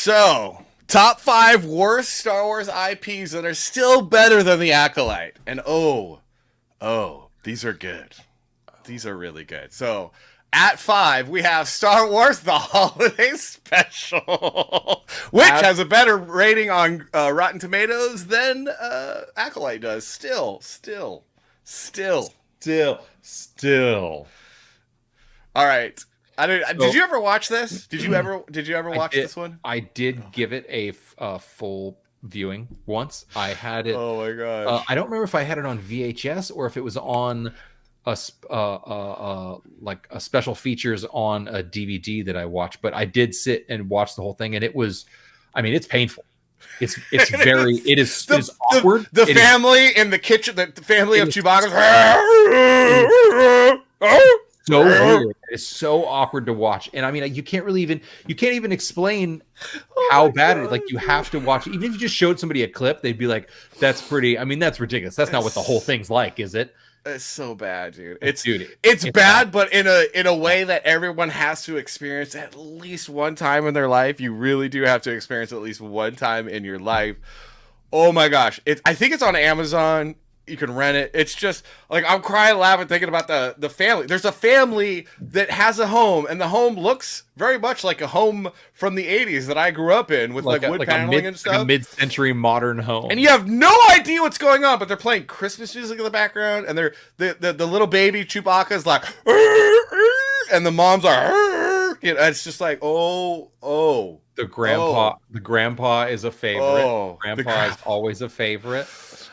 So, top 5 worst Star Wars IPs that are still better than the Acolyte. And these are good. These are really good. So, at 5, we have Star Wars The Holiday Special, which has a better rating on Rotten Tomatoes than Acolyte does. Still. All right. Did you ever watch this? Did you ever watch this one? I did give it a full viewing once. I had it. Oh my gosh! I don't remember if I had it on VHS or if it was on a special features on a DVD that I watched. But I did sit and watch the whole thing, and it was, I mean, it's painful. It's very it is awkward. The family in the kitchen, the family of Chewbacca's. So weird. It's so awkward to watch, and I mean, you can't even explain how bad it is. Like, you have to watch it. Even if you just showed somebody a clip, they'd be like, "That's pretty." I mean, that's ridiculous. That's not what the whole thing's like, is it? It's so bad, dude. It's bad, but in a way that everyone has to experience at least one time in their life. You really do have to experience at least one time in your life. Oh my gosh! I think it's on Amazon. You can rent it. It's just like, I'm crying laughing thinking about the family. There's a family that has a home, and the home looks very much like a home from the 80s that I grew up in, with like wood paneling and stuff. Like a mid-century modern home. And you have no idea what's going on, but they're playing Christmas music in the background, and the little baby Chewbacca's like, and the mom's like, it's just like, The grandpa is a favorite. Grandpa is always a favorite.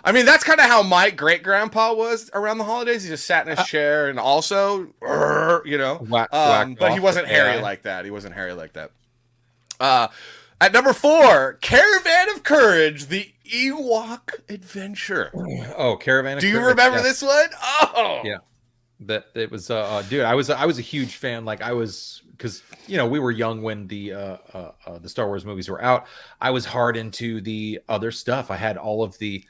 I mean, that's kind of how my great grandpa was around the holidays. He just sat in his chair and also, but he wasn't hairy like that. At number 4, Caravan of Courage, the Ewok Adventure. Oh, Caravan of Courage. Do you remember this one? Oh, yeah. That it was, dude. I was a huge fan. Like, I was, because we were young when the Star Wars movies were out. I was hard into the other stuff. I had all of the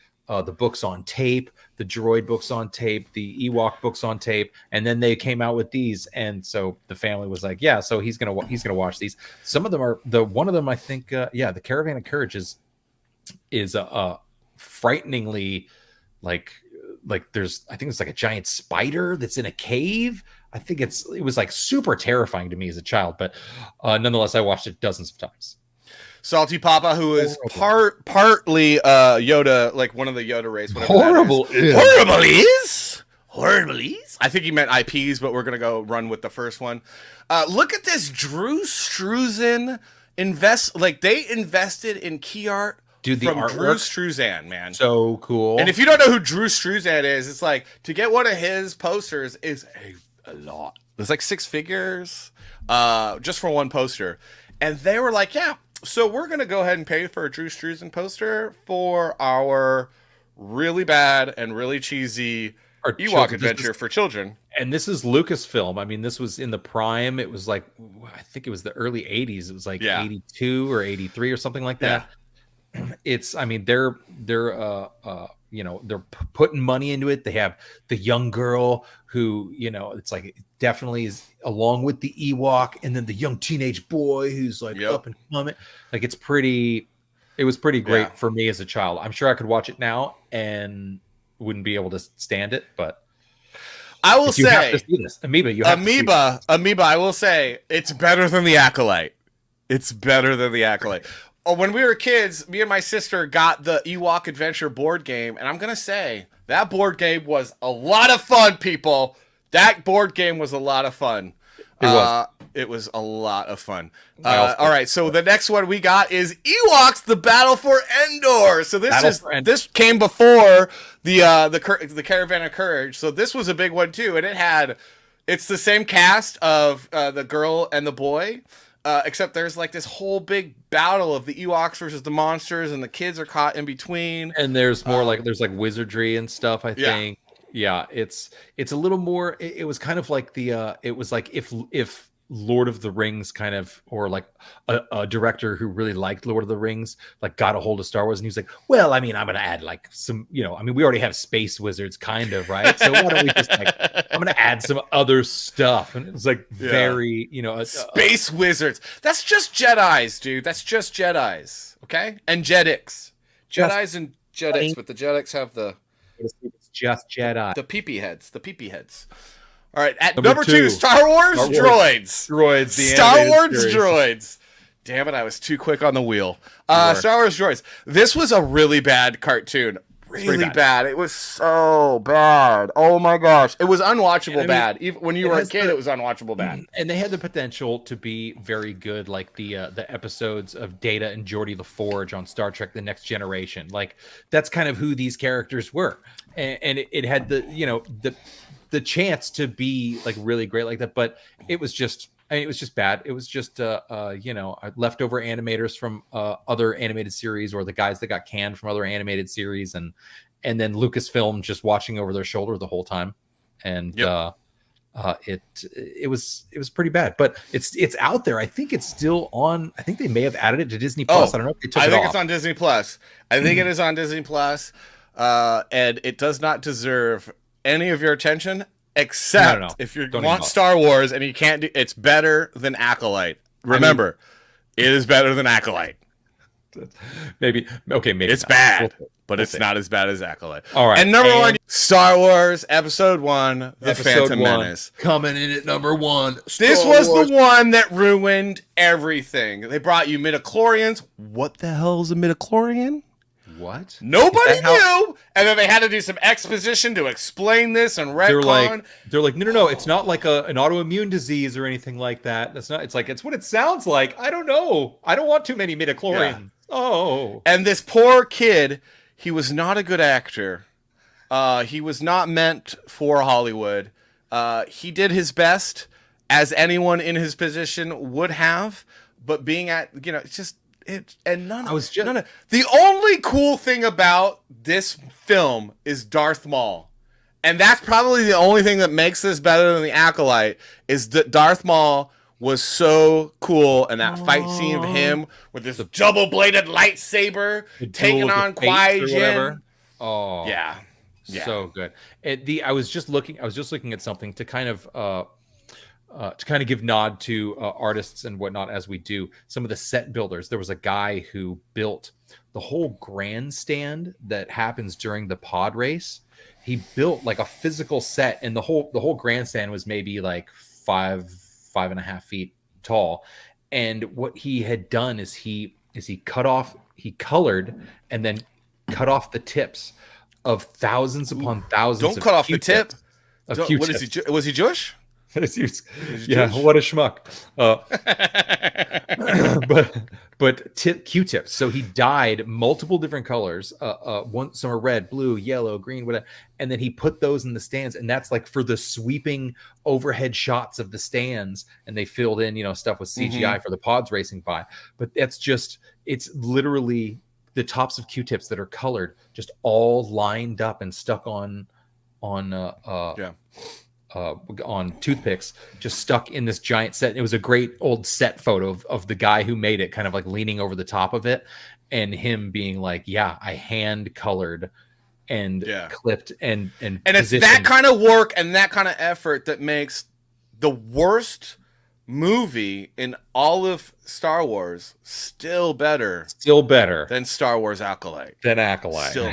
books on tape, the Droid books on tape, the Ewok books on tape, and then they came out with these, and so the family was like, "Yeah, so he's gonna watch these." Some of them are one of them, I think, the Caravan of Courage is frighteningly like there's, I think it's like a giant spider that's in a cave. I think it was like super terrifying to me as a child, but nonetheless, I watched it dozens of times. Salty Papa, who is partly Yoda, like one of the Yoda race. Horrible is. I think he meant IPs, but we're gonna go run with the first one. Look at this, Drew Struzan they invested in key art. Dude, the from artwork, Drew Struzan, man, so cool. And if you don't know who Drew Struzan is, it's like, to get one of his posters is a lot. There's like 6 figures, just for one poster, and they were like, yeah. So we're going to go ahead and pay for a Drew Struzan poster for our really bad and really cheesy Ewok adventure for children. And this is Lucasfilm. I mean, this was in the prime. It was like, I think it was the early 80s. It was like 82 or 83 or something like that. Yeah. It's, I mean, they're putting money into it. They have the young girl who, it's like, definitely is along with the Ewok, and then the young teenage boy who's like up and coming. Like, it was pretty great for me as a child. I'm sure I could watch it now and wouldn't be able to stand it, but I will say, Amoeba, I will say, it's better than the Acolyte. When we were kids, me and my sister got the Ewok Adventure board game, and I'm going to say, that board game was a lot of fun, people. That board game was a lot of fun. It was a lot of fun. All right, so the next one we got is Ewoks: The Battle for Endor. So this came before the Caravan of Courage. So this was a big one too, and it's the same cast of the girl and the boy. Except there's like this whole big battle of the Ewoks versus the monsters, and the kids are caught in between. And there's more there's like wizardry and stuff, I think. Yeah, it's a little more. It was kind of like it was like if Lord of the Rings kind of, or like a director who really liked Lord of the Rings, like got a hold of Star Wars, and he was like, well, I mean, I'm gonna add like some, I mean, we already have space wizards kind of, right? So why don't we just like, I'm gonna add some other stuff. And it was like very, space wizards. That's just Jedis, dude. That's just Jedis. Okay? And Jedix. Jedis and Jedix, but the Jedix have it's just Jedi. The peepee heads. The peepee heads. All right, at number two, Star Wars Droids. Droids, the Star Wars series. Droids. Damn it, I was too quick on the wheel. Star Wars Droids. This was a really bad cartoon. Really bad. It was so bad. Oh my gosh. It was unwatchable bad. Even when you were a kid, it was unwatchable bad. And they had the potential to be very good, like the episodes of Data and Geordi LaForge on Star Trek The Next Generation. Like, that's kind of who these characters were. And it had the chance to be like really great like that, but it was just, I mean, it was just bad. It was just leftover animators from other animated series, or the guys that got canned from other animated series, and then Lucasfilm just watching over their shoulder the whole time. And it was pretty bad, but it's out there. I think it's still on. I think they may have added it to Disney Plus. I don't know if they took it off. I think it's on Disney Plus. I think it is on Disney Plus, and it does not deserve any of your attention, except if you want Star Wars and you can't do, it's better than Acolyte. Remember, it is better than Acolyte. Maybe it's bad, but it's not as bad as Acolyte. All right, and number one, Star Wars Episode 1, The Phantom Menace, coming in at number 1. This was the one that ruined everything. They brought you midichlorians. What the hell is a midichlorian? What? Nobody knew, and then they had to do some exposition to explain this and retcon. They're like, no, it's not like an autoimmune disease or anything like that. That's not. It's like it's what it sounds like. I don't know. I don't want too many midichlorians. Yeah. Oh, and this poor kid, he was not a good actor. He was not meant for Hollywood. He did his best, as anyone in his position would have, but being at it's just. The only cool thing about this film is Darth Maul, and that's probably the only thing that makes this better than the Acolyte, is that Darth Maul was so cool, and that fight scene of him with this double-bladed lightsaber taking on Qui-Gon. Oh, yeah, so good. I was just looking at something to kind of give nod to artists and whatnot as we do. Some of the set builders. There was a guy who built the whole grandstand that happens during the pod race. He built like a physical set, and the whole grandstand was maybe like 5.5 feet tall. And what he had done is he colored and then cut off the tips of thousands upon thousands. Don't cut off the tip. What is he? Was he Jewish? Yeah, what a schmuck. But Q-tips. So he dyed multiple different colors. Some are red, blue, yellow, green, whatever. And then he put those in the stands, and that's like for the sweeping overhead shots of the stands. And they filled in, stuff with CGI for the pods racing by. But it's literally the tops of Q-tips that are colored, just all lined up and stuck on toothpicks, just stuck in this giant set. It was a great old set photo of the guy who made it, kind of like leaning over the top of it, and him being like, I hand colored and clipped and it's that kind of work and that kind of effort that makes the worst movie in all of Star Wars still better than Star Wars Acolyte. Than Acolyte. Still